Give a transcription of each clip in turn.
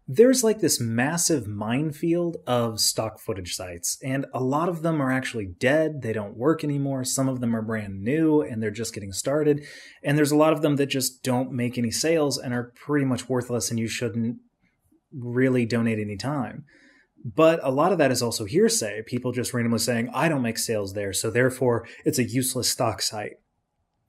There's like this massive minefield of stock footage sites, and a lot of them are actually dead. They don't work anymore. Some of them are brand new and they're just getting started. And there's a lot of them that just don't make any sales and are pretty much worthless, and you shouldn't really donate any time. But a lot of that is also hearsay. People just randomly saying, I don't make sales there, so therefore it's a useless stock site.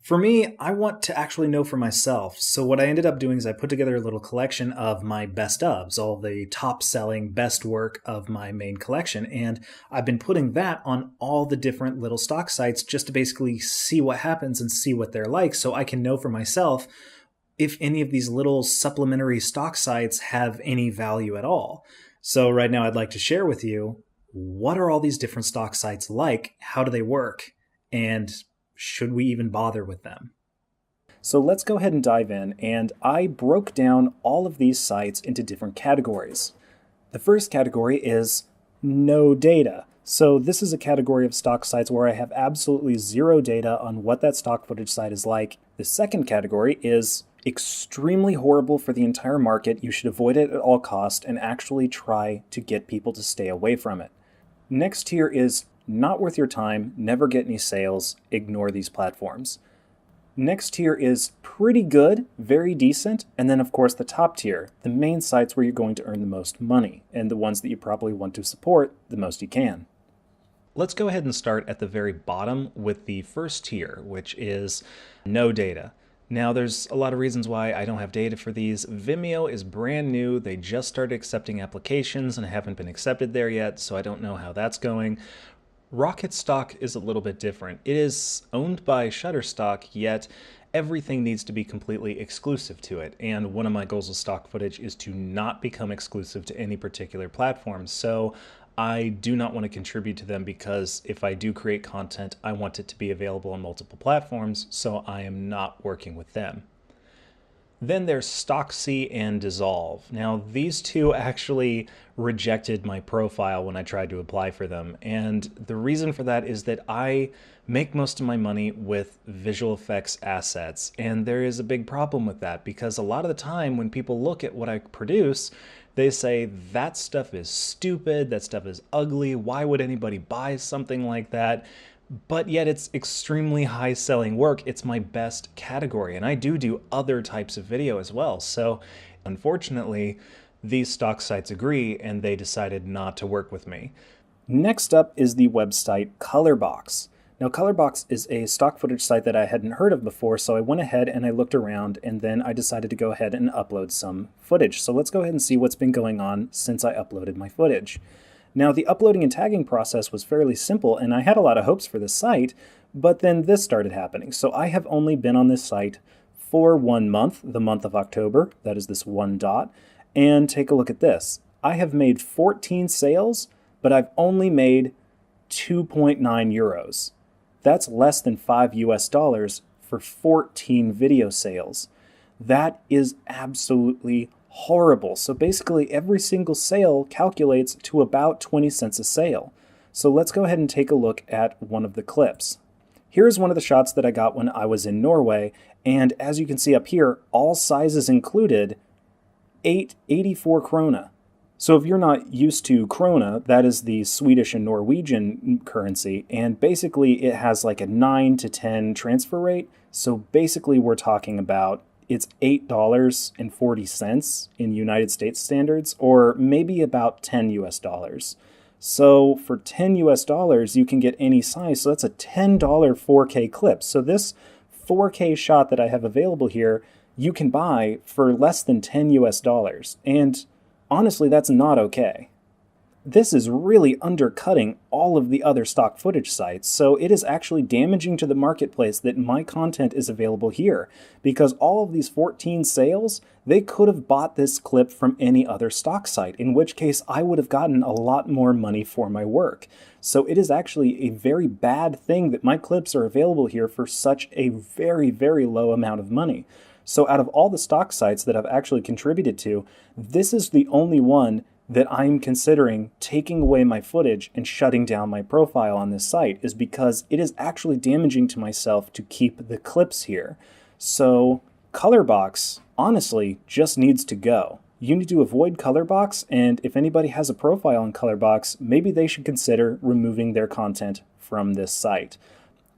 For me, I want to actually know for myself. So what I ended up doing is I put together a little collection of my best ofs, all the top selling best work of my main collection. And I've been putting that on all the different little stock sites just to basically see what happens and see what they're like, so I can know for myself if any of these little supplementary stock sites have any value at all. So right now I'd like to share with you, what are all these different stock sites like? How do they work? And should we even bother with them? So let's go ahead and dive in, and I broke down all of these sites into different categories. The first category is no data. So this is a category of stock sites where I have absolutely zero data on what that stock footage site is like. The second category is extremely horrible for the entire market. You should avoid it at all costs and actually try to get people to stay away from it. Next tier is not worth your time, never get any sales, ignore these platforms. Next tier is pretty good, very decent, and then of course the top tier, the main sites where you're going to earn the most money, and the ones that you probably want to support the most you can. Let's go ahead and start at the very bottom with the first tier, which is no data. Now, there's a lot of reasons why I don't have data for these. Vimeo is brand new. They just started accepting applications and haven't been accepted there yet, so I don't know how that's going. Rocket Stock is a little bit different. It is owned by Shutterstock, yet everything needs to be completely exclusive to it. And one of my goals with stock footage is to not become exclusive to any particular platform. So I do not want to contribute to them, because if I do create content, I want it to be available on multiple platforms, so I am not working with them. Then there's Stocksy and Dissolve. Now, these two actually rejected my profile when I tried to apply for them. And the reason for that is that I make most of my money with visual effects assets. And there is a big problem with that, because a lot of the time when people look at what I produce, they say, that stuff is stupid, that stuff is ugly, why would anybody buy something like that? But yet it's extremely high selling work. It's my best category, and I do other types of video as well. So unfortunately, these stock sites agree, and they decided not to work with me. Next up is the website Colorbox. Now, Colorbox is a stock footage site that I hadn't heard of before, so I went ahead and I looked around, and then I decided to go ahead and upload some footage. So let's go ahead and see what's been going on since I uploaded my footage. Now, the uploading and tagging process was fairly simple, and I had a lot of hopes for this site, but then this started happening. So I have only been on this site for 1 month, the month of October. That is this one dot. And take a look at this. I have made 14 sales, but I've only made 2.9 euros. That's less than $5 for 14 video sales. That is absolutely horrible. So basically every single sale calculates to about 20 cents a sale. So let's go ahead and take a look at one of the clips. Here's one of the shots that I got when I was in Norway, and as you can see up here, all sizes included, 884 krona. So if you're not used to krona, that is the Swedish and Norwegian currency, and basically it has like a 9 to 10 transfer rate. So basically we're talking about it's $8.40 in United States standards, or maybe about 10 US dollars. So for 10 US dollars, you can get any size. So that's a $10 4K clip. So this 4K shot that I have available here, you can buy for less than 10 US dollars. And honestly, that's not okay. This is really undercutting all of the other stock footage sites, so it is actually damaging to the marketplace that my content is available here, because all of these 14 sales, they could have bought this clip from any other stock site, in which case I would have gotten a lot more money for my work. So it is actually a very bad thing that my clips are available here for such a very, very low amount of money. So out of all the stock sites that I've actually contributed to, this is the only one that I'm considering taking away my footage and shutting down my profile on this site, is because it is actually damaging to myself to keep the clips here. So Colorbox honestly just needs to go. You need to avoid Colorbox, and if anybody has a profile on Colorbox, maybe they should consider removing their content from this site.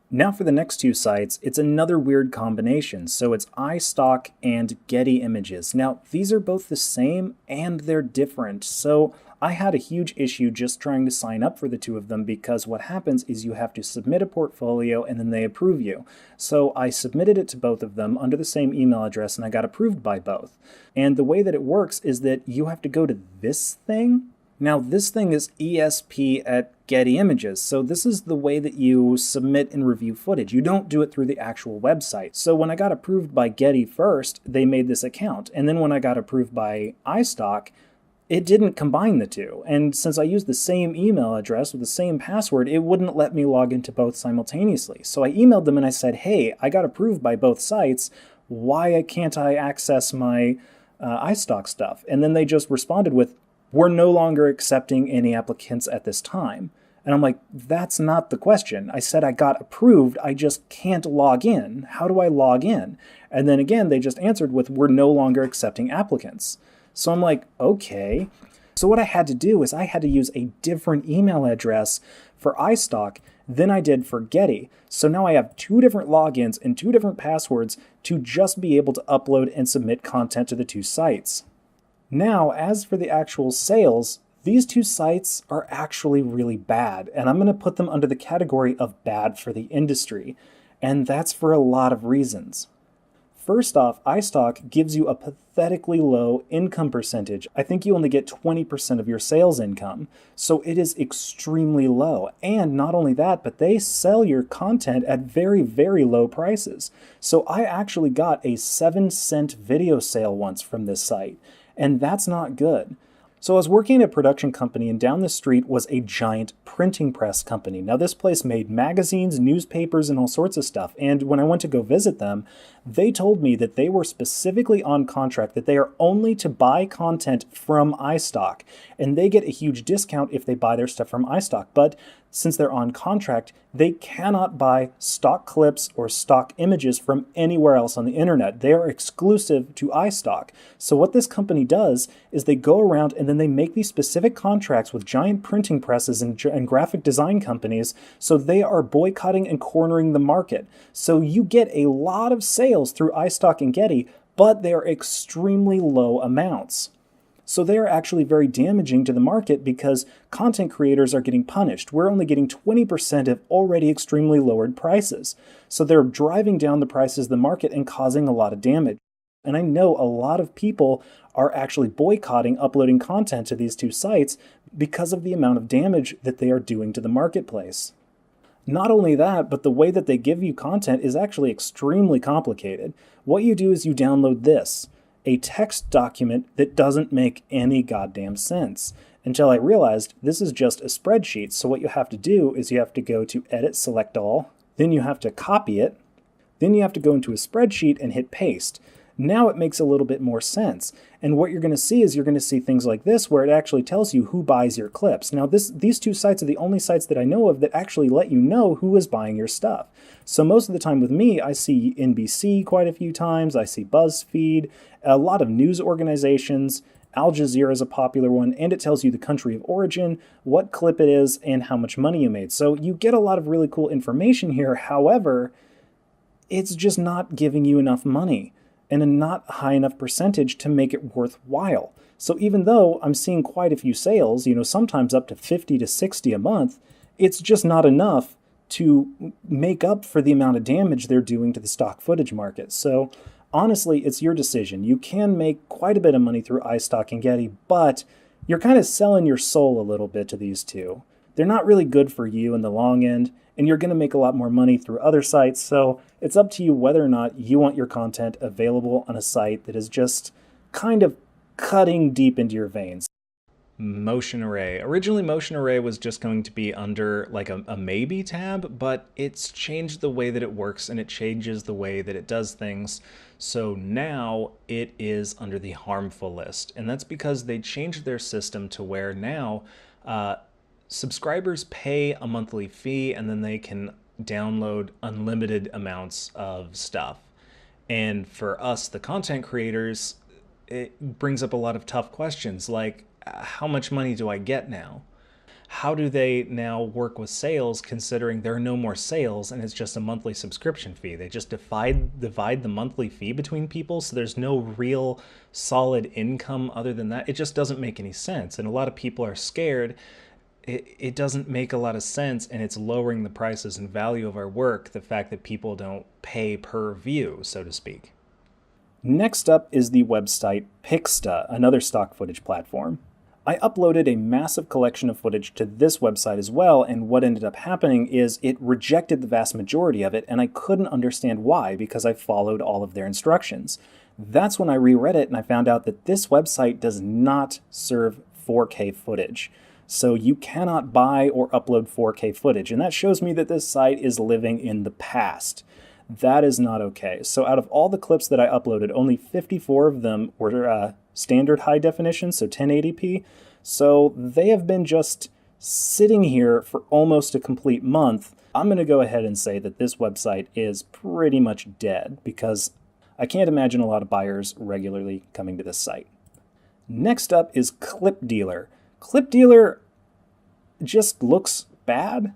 Now for the next two sites, it's another weird combination. So it's iStock and Getty Images. Now, these are both the same and they're different. So I had a huge issue just trying to sign up for the two of them because what happens is you have to submit a portfolio and then they approve you. So I submitted it to both of them under the same email address and I got approved by both. And the way that it works is that you have to go to this thing. Now, this thing is ESP at Getty Images, so this is the way that you submit and review footage. You don't do it through the actual website. So when I got approved by Getty first, they made this account, and then when I got approved by iStock, it didn't combine the two. And since I used the same email address with the same password, it wouldn't let me log into both simultaneously. So I emailed them and I said, hey, I got approved by both sites. Why can't I access my iStock stuff? And then they just responded with, we're no longer accepting any applicants at this time. And I'm like, that's not the question. I said I got approved, I just can't log in. How do I log in? And then again, they just answered with, we're no longer accepting applicants. So I'm like, okay. So what I had to do is I had to use a different email address for iStock than I did for Getty. So now I have two different logins and two different passwords to just be able to upload and submit content to the two sites. Now, as for the actual sales, these two sites are actually really bad, and I'm going to put them under the category of bad for the industry, and that's for a lot of reasons. First off, iStock gives you a pathetically low income percentage. I think you only get 20% of your sales income, so it is extremely low. And not only that, but they sell your content at very, very low prices. So I actually got a 7-cent video sale once from this site. And that's not good. So I was working at a production company and down the street was a giant printing press company. Now this place made magazines, newspapers, and all sorts of stuff. And when I went to go visit them, they told me that they were specifically on contract, that they are only to buy content from iStock. And they get a huge discount if they buy their stuff from iStock. But since they're on contract, they cannot buy stock clips or stock images from anywhere else on the internet. They are exclusive to iStock. So what this company does is they go around and then they make these specific contracts with giant printing presses and graphic design companies. So they are boycotting and cornering the market. So you get a lot of sales through iStock and Getty, but they are extremely low amounts. So they are actually very damaging to the market because content creators are getting punished. We're only getting 20% of already extremely lowered prices. So they're driving down the prices of the market and causing a lot of damage. And I know a lot of people are actually boycotting uploading content to these two sites because of the amount of damage that they are doing to the marketplace. Not only that, but the way that they give you content is actually extremely complicated. What you do is you download this, a text document that doesn't make any goddamn sense. Until I realized this is just a spreadsheet. So what you have to do is you have to go to Edit, Select All, then you have to copy it, then you have to go into a spreadsheet and hit Paste. Now it makes a little bit more sense. And what you're going to see is you're going to see things like this where it actually tells you who buys your clips. Now these two sites are the only sites that I know of that actually let you know who is buying your stuff. So most of the time with me, I see NBC quite a few times, I see BuzzFeed, a lot of news organizations, Al Jazeera is a popular one, and it tells you the country of origin, what clip it is, and how much money you made. So you get a lot of really cool information here. However, it's just not giving you enough money and a not high enough percentage to make it worthwhile. So even though I'm seeing quite a few sales, sometimes up to 50 to 60 a month, it's just not enough to make up for the amount of damage they're doing to the stock footage market. So honestly, it's your decision. You can make quite a bit of money through iStock and Getty, but you're kind of selling your soul a little bit to these two. They're not really good for you in the long end, and you're going to make a lot more money through other sites, so it's up to you whether or not you want your content available on a site that is just kind of cutting deep into your veins. Motion Array. Originally, Motion Array was just going to be under like a maybe tab, but it's changed the way that it works and it changes the way that it does things. So now it is under the harmful list. And that's because they changed their system to where now subscribers pay a monthly fee and then they can download unlimited amounts of stuff. And for us, the content creators, it brings up a lot of tough questions like, how much money do I get now? How do they now work with sales considering there are no more sales and it's just a monthly subscription fee? They just divide the monthly fee between people, so there's no real solid income other than that. It just doesn't make any sense. And a lot of people are scared. It doesn't make a lot of sense, and it's lowering the prices and value of our work, the fact that people don't pay per view, so to speak. Next up is the website Pixta, another stock footage platform. I uploaded a massive collection of footage to this website as well, and what ended up happening is it rejected the vast majority of it, and I couldn't understand why because I followed all of their instructions. That's when I reread it and I found out that this website does not serve 4K footage. So you cannot buy or upload 4K footage, and that shows me that this site is living in the past. That is not okay. So out of all the clips that I uploaded, only 54 of them were standard high definition, so 1080p. So they have been just sitting here for almost a complete month. I'm going to go ahead and say that this website is pretty much dead because I can't imagine a lot of buyers regularly coming to this site. Next up is Clip Dealer. Clip Dealer just looks bad.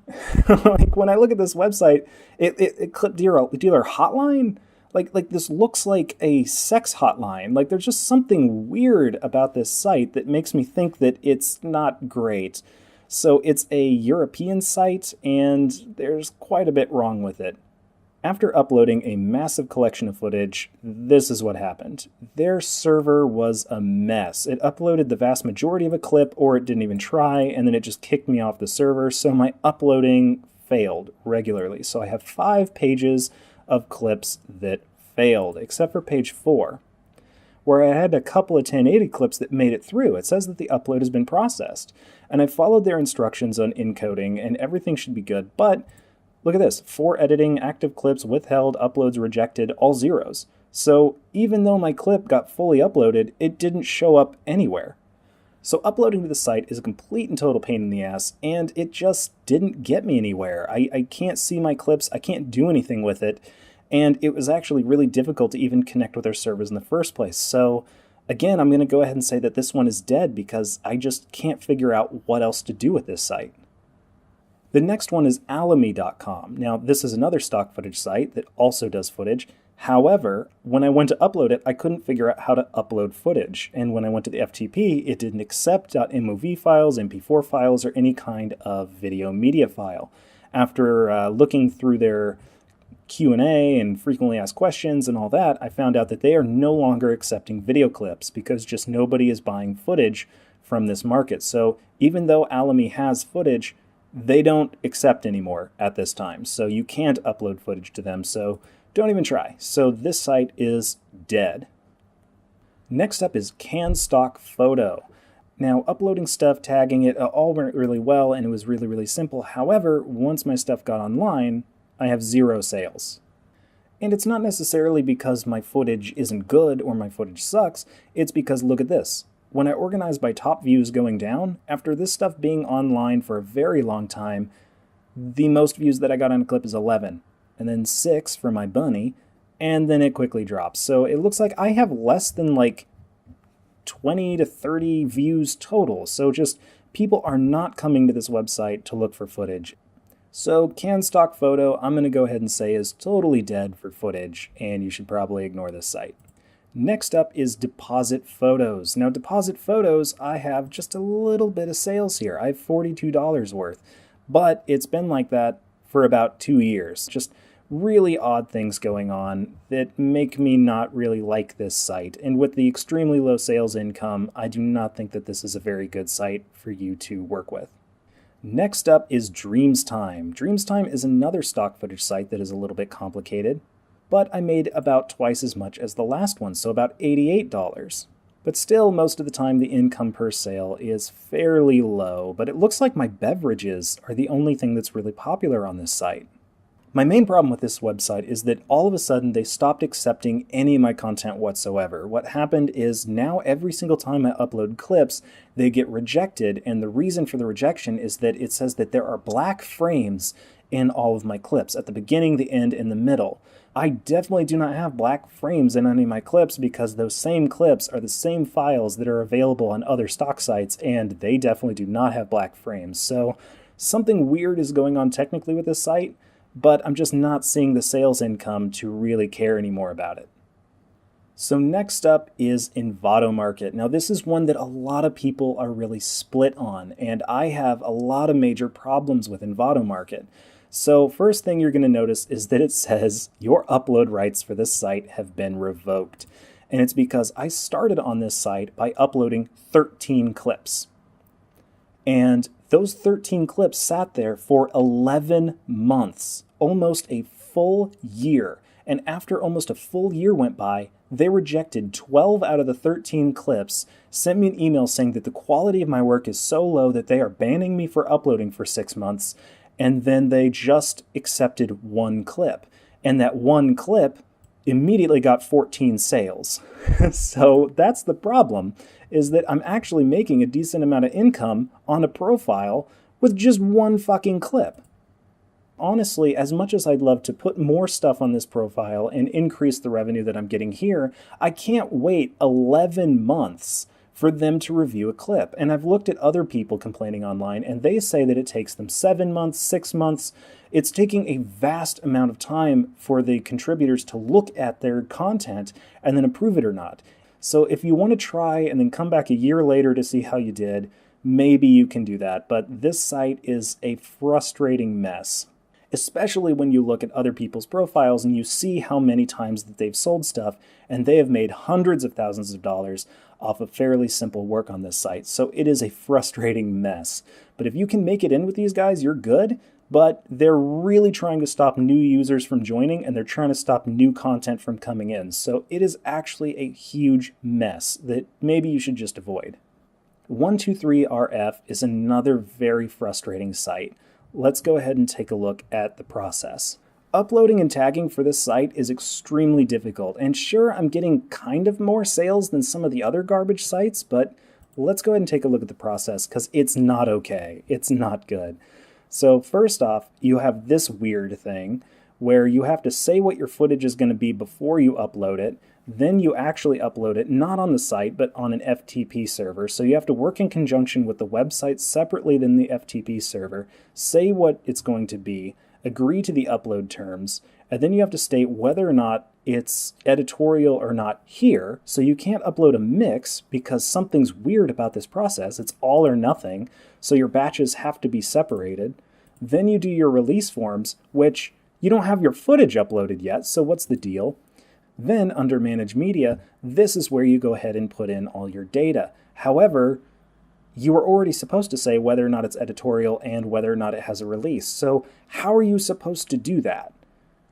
Like when I look at this website, it Clip Dealer hotline, like this looks like a sex hotline. Like there's just something weird about this site that makes me think that it's not great. So it's a European site and there's quite a bit wrong with it. After uploading a massive collection of footage, this is what happened. Their server was a mess. It uploaded the vast majority of a clip, or it didn't even try, and then it just kicked me off the server, so my uploading failed regularly. So I have 5 pages of clips that failed, except for page 4, where I had a couple of 1080 clips that made it through. It says that the upload has been processed, and I followed their instructions on encoding, and everything should be good, but look at this, 4 editing, active clips, withheld, uploads rejected, all zeros. So even though my clip got fully uploaded, it didn't show up anywhere. So uploading to the site is a complete and total pain in the ass, and it just didn't get me anywhere. I can't see my clips, I can't do anything with it, and it was actually really difficult to even connect with our servers in the first place. So again, I'm going to go ahead and say that this one is dead because I just can't figure out what else to do with this site. The next one is Alamy.com. Now, this is another stock footage site that also does footage. However, when I went to upload it, I couldn't figure out how to upload footage. And when I went to the FTP, it didn't accept .mov files, MP4 files, or any kind of video media file. After looking through their Q&A and frequently asked questions and all that, I found out that they are no longer accepting video clips because just nobody is buying footage from this market. So even though Alamy has footage, they don't accept anymore at this time. So you can't upload footage to them, so don't even try. So this site is dead. Next up is CanStock Photo. Now, uploading stuff, tagging it, all went really well, and it was really, really simple. However, once my stuff got online, I have 0 sales. And it's not necessarily because my footage isn't good or my footage sucks, it's because look at this. When I organize by top views going down, after this stuff being online for a very long time, the most views that I got on a clip is 11, and then 6 for my bunny, and then it quickly drops. So it looks like I have less than like 20 to 30 views total. So just people are not coming to this website to look for footage. So CanStock Photo, I'm going to go ahead and say is totally dead for footage, and you should probably ignore this site. Next up is Deposit Photos. Now, Deposit Photos, I have just a little bit of sales here. I have $42 worth, but it's been like that for about 2 years. Just really odd things going on that make me not really like this site. And with the extremely low sales income, I do not think that this is a very good site for you to work with. Next up is Dreamstime. Dreamstime is another stock footage site that is a little bit complicated, but I made about twice as much as the last one, so about $88. But still, most of the time, the income per sale is fairly low, but it looks like my beverages are the only thing that's really popular on this site. My main problem with this website is that all of a sudden they stopped accepting any of my content whatsoever. What happened is now every single time I upload clips, they get rejected, and the reason for the rejection is that it says that there are black frames in all of my clips, at the beginning, the end, and the middle. I definitely do not have black frames in any of my clips because those same clips are the same files that are available on other stock sites, and they definitely do not have black frames. So something weird is going on technically with this site, but I'm just not seeing the sales income to really care anymore about it. So next up is Envato Market. Now this is one that a lot of people are really split on, and I have a lot of major problems with Envato Market. So first thing you're going to notice is that it says your upload rights for this site have been revoked. And it's because I started on this site by uploading 13 clips. And those 13 clips sat there for 11 months, almost a full year. And after almost a full year went by, they rejected 12 out of the 13 clips, sent me an email saying that the quality of my work is so low that they are banning me for uploading for 6 months, and then they just accepted one clip. And that one clip immediately got 14 sales. So that's the problem, is that I'm actually making a decent amount of income on a profile with just one fucking clip. Honestly, as much as I'd love to put more stuff on this profile and increase the revenue that I'm getting here, I can't wait 11 months for them to review a clip. And I've looked at other people complaining online, and they say that it takes them 7 months, 6 months. It's taking a vast amount of time for the contributors to look at their content and then approve it or not. So if you want to try and then come back a year later to see how you did, maybe you can do that. But this site is a frustrating mess, especially when you look at other people's profiles and you see how many times that they've sold stuff, and they have made hundreds of thousands of dollars off of fairly simple work on this site. So it is a frustrating mess. But if you can make it in with these guys, you're good. But they're really trying to stop new users from joining, and they're trying to stop new content from coming in. So it is actually a huge mess that maybe you should just avoid. 123RF is another very frustrating site. Let's go ahead and take a look at the process. Uploading and tagging for this site is extremely difficult, and sure, I'm getting kind of more sales than some of the other garbage sites, but let's go ahead and take a look at the process because it's not okay. It's not good. So first off, you have this weird thing where you have to say what your footage is going to be before you upload it. Then you actually upload it, not on the site, but on an FTP server. So you have to work in conjunction with the website separately than the FTP server, say what it's going to be, agree to the upload terms, and then you have to state whether or not it's editorial or not here. So you can't upload a mix because something's weird about this process. It's all or nothing. So your batches have to be separated. Then you do your release forms, which you don't have your footage uploaded yet. So what's the deal? Then under Manage Media, this is where you go ahead and put in all your data. However, you are already supposed to say whether or not it's editorial and whether or not it has a release. So how are you supposed to do that?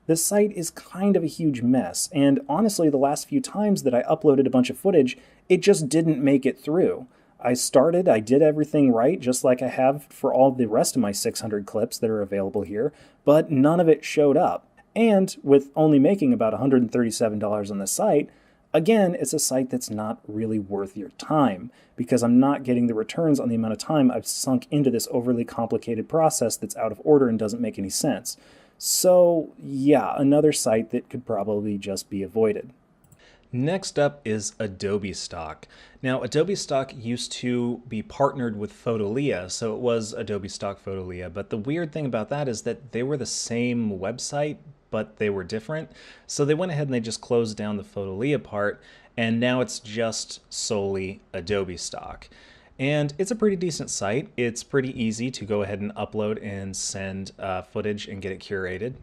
This site is kind of a huge mess, and honestly, the last few times that I uploaded a bunch of footage, it just didn't make it through. I did everything right, just like I have for all the rest of my 600 clips that are available here, but none of it showed up. And with only making about $137 on the site, again, it's a site that's not really worth your time because I'm not getting the returns on the amount of time I've sunk into this overly complicated process that's out of order and doesn't make any sense. So yeah, another site that could probably just be avoided. Next up is Adobe Stock. Now, Adobe Stock used to be partnered with Fotolia, so it was Adobe Stock Fotolia, but the weird thing about that is that they were the same website, but they were different. So they went ahead and they just closed down the Fotolia part, and now it's just solely Adobe Stock. And it's a pretty decent site. It's pretty easy to go ahead and upload and send footage and get it curated.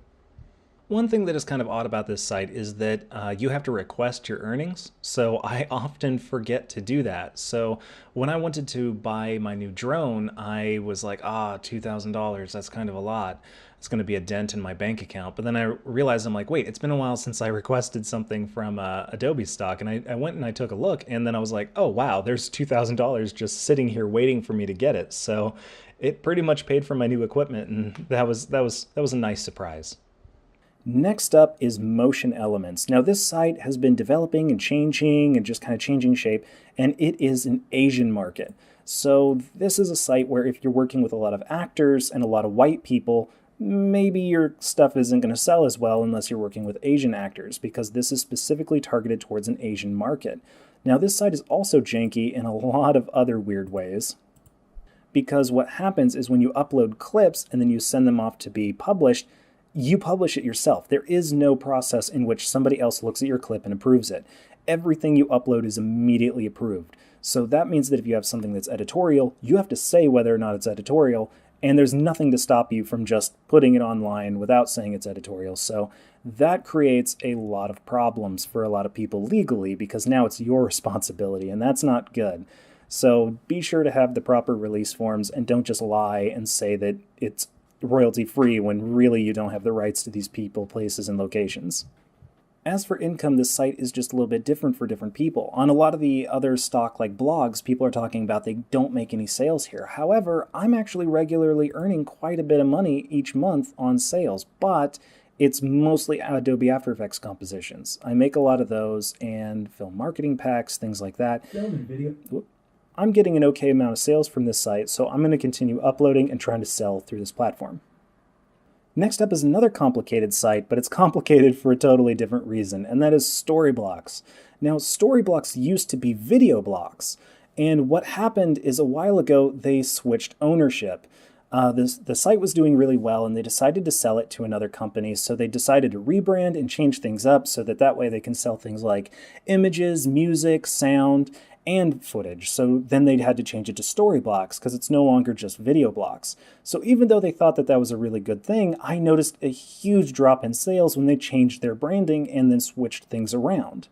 One thing that is kind of odd about this site is that you have to request your earnings, so I often forget to do that. So when I wanted to buy my new drone, I was like, $2,000, that's kind of a lot. It's going to be a dent in my bank account. But then I realized, I'm like, wait, it's been a while since I requested something from Adobe Stock. And I went and I took a look, and then I was like, oh, wow, there's $2,000 just sitting here waiting for me to get it. So it pretty much paid for my new equipment, and that was a nice surprise. Next up is Motion Elements. Now, this site has been developing and changing and just kind of changing shape, and it is an Asian market. So this is a site where if you're working with a lot of actors and a lot of white people, maybe your stuff isn't going to sell as well unless you're working with Asian actors, because this is specifically targeted towards an Asian market. Now, this site is also janky in a lot of other weird ways, because what happens is when you upload clips and then you send them off to be published, you publish it yourself. There is no process in which somebody else looks at your clip and approves it. Everything you upload is immediately approved. So that means that if you have something that's editorial, you have to say whether or not it's editorial, and there's nothing to stop you from just putting it online without saying it's editorial. So that creates a lot of problems for a lot of people legally, because now it's your responsibility, and that's not good. So be sure to have the proper release forms and don't just lie and say that it's royalty-free when really you don't have the rights to these people, places, and locations. As for income, this site is just a little bit different for different people. On a lot of the other stock like blogs, people are talking about they don't make any sales here. However, I'm actually regularly earning quite a bit of money each month on sales, but it's mostly Adobe After Effects compositions. I make a lot of those and film marketing packs, things like that. Video. I'm getting an okay amount of sales from this site, so I'm going to continue uploading and trying to sell through this platform. Next up is another complicated site, but it's complicated for a totally different reason, and that is Storyblocks. Now, Storyblocks used to be video blocks, and what happened is a while ago they switched ownership. The site was doing really well, and they decided to sell it to another company, so they decided to rebrand and change things up so that way they can sell things like images, music, sound, and footage. So then they had to change it to Storyblocks because it's no longer just video blocks. So even though they thought that was a really good thing, I noticed a huge drop in sales when they changed their branding and then switched things around.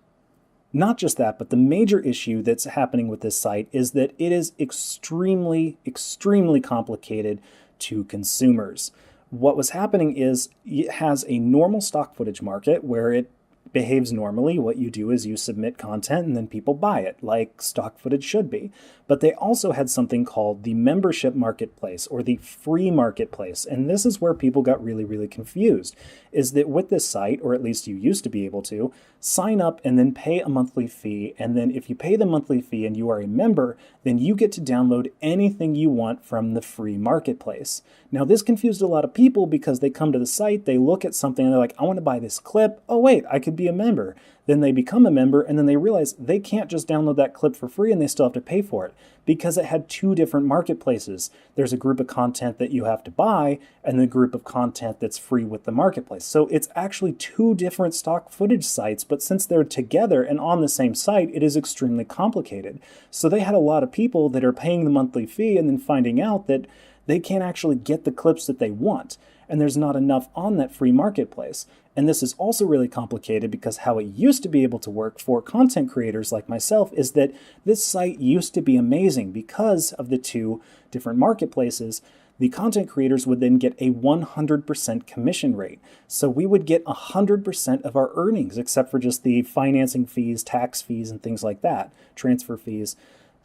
Not just that, but the major issue that's happening with this site is that it is extremely, extremely complicated to consumers. What was happening is it has a normal stock footage market where it behaves normally. What you do is you submit content and then people buy it, like stock footage should be. But they also had something called the membership marketplace or the free marketplace. And this is where people got really, really confused, is that with this site, or at least you used to be able to, sign up and then pay a monthly fee. And then if you pay the monthly fee and you are a member, then you get to download anything you want from the free marketplace. Now, this confused a lot of people because they come to the site, they look at something and they're like, I want to buy this clip. Oh, wait, I could be a member. Then they become a member and then they realize they can't just download that clip for free and they still have to pay for it because it had two different marketplaces. There's a group of content that you have to buy and the group of content that's free with the marketplace. So it's actually two different stock footage sites, but since they're together and on the same site, it is extremely complicated. So they had a lot of people that are paying the monthly fee and then finding out that they can't actually get the clips that they want, and there's not enough on that free marketplace. And this is also really complicated because how it used to be able to work for content creators like myself is that this site used to be amazing because of the two different marketplaces. The content creators would then get a 100% commission rate. So we would get 100% of our earnings, except for just the financing fees, tax fees, and things like that, transfer fees.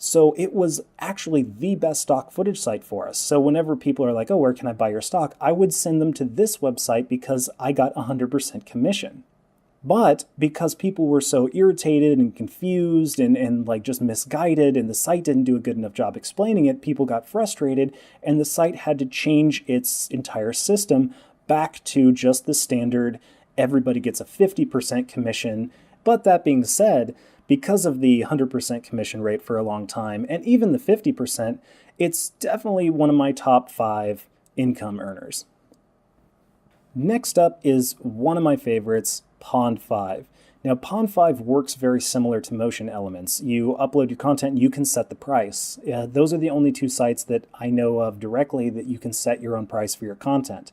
So it was actually the best stock footage site for us. So whenever people are like, oh, where can I buy your stock? I would send them to this website because I got 100% commission. But because people were so irritated and confused and like just misguided and the site didn't do a good enough job explaining it, people got frustrated and the site had to change its entire system back to just the standard, everybody gets a 50% commission. But that being said, because of the 100% commission rate for a long time, and even the 50%, it's definitely one of my top 5 income earners. Next up is one of my favorites, Pond 5. Now, Pond 5 works very similar to Motion Elements. You upload your content and you can set the price. Those are the only two sites that I know of directly that you can set your own price for your content.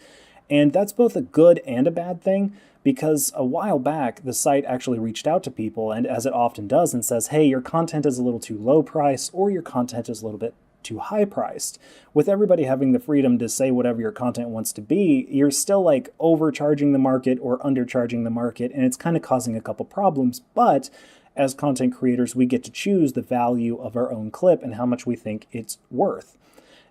And that's both a good and a bad thing, because a while back, the site actually reached out to people, and as it often does, and says, hey, your content is a little too low price, or your content is a little bit too high priced. With everybody having the freedom to say whatever your content wants to be, you're still like overcharging the market or undercharging the market, and it's kind of causing a couple problems. But as content creators, we get to choose the value of our own clip and how much we think it's worth.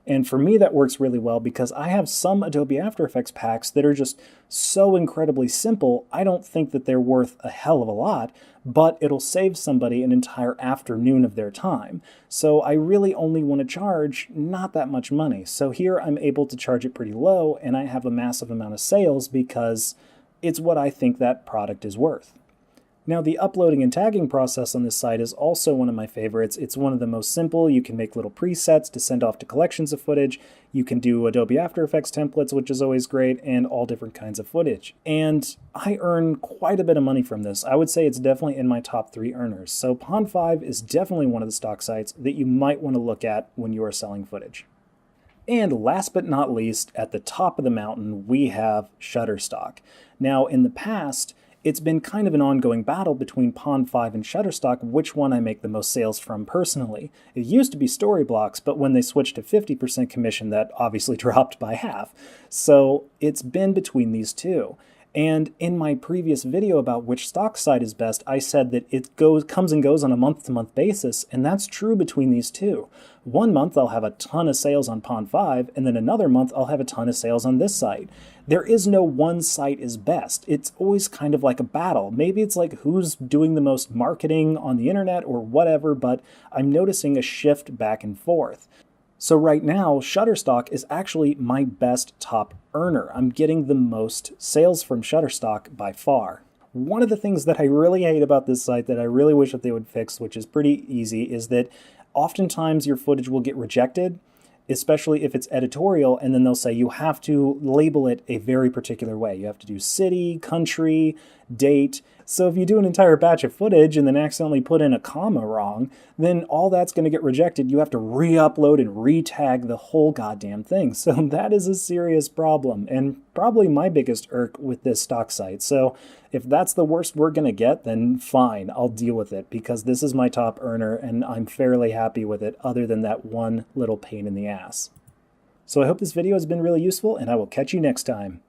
And for me, that works really well because I have some Adobe After Effects packs that are just so incredibly simple, I don't think that they're worth a hell of a lot, but it'll save somebody an entire afternoon of their time. So I really only want to charge not that much money. So here I'm able to charge it pretty low, and I have a massive amount of sales because it's what I think that product is worth. Now, the uploading and tagging process on this site is also one of my favorites. It's one of the most simple. You can make little presets to send off to collections of footage. You can do Adobe After Effects templates, which is always great, and all different kinds of footage. And I earn quite a bit of money from this. I would say it's definitely in my top 3 earners. So Pond5 is definitely one of the stock sites that you might want to look at when you are selling footage. And last but not least, at the top of the mountain, we have Shutterstock. Now, in the past, it's been kind of an ongoing battle between Pond5 and Shutterstock, which one I make the most sales from personally. It used to be Storyblocks, but when they switched to 50% commission, that obviously dropped by half. So it's been between these two. And in my previous video about which stock site is best, I said that it comes and goes on a month-to-month basis, and that's true between these two. One month I'll have a ton of sales on Pond5, and then another month I'll have a ton of sales on this site. There is no one site is best. It's always kind of like a battle. Maybe it's like who's doing the most marketing on the internet or whatever, but I'm noticing a shift back and forth. So right now, Shutterstock is actually my best top earner. I'm getting the most sales from Shutterstock by far. One of the things that I really hate about this site that I really wish that they would fix, which is pretty easy, is that oftentimes your footage will get rejected, especially if it's editorial, and then they'll say you have to label it a very particular way. You have to do city, country, date. So if you do an entire batch of footage and then accidentally put in a comma wrong, then all that's going to get rejected. You have to re-upload and re-tag the whole goddamn thing. So that is a serious problem, and probably my biggest irk with this stock site. So if that's the worst we're going to get, then fine, I'll deal with it, because this is my top earner and I'm fairly happy with it, other than that one little pain in the ass. So I hope this video has been really useful, and I will catch you next time.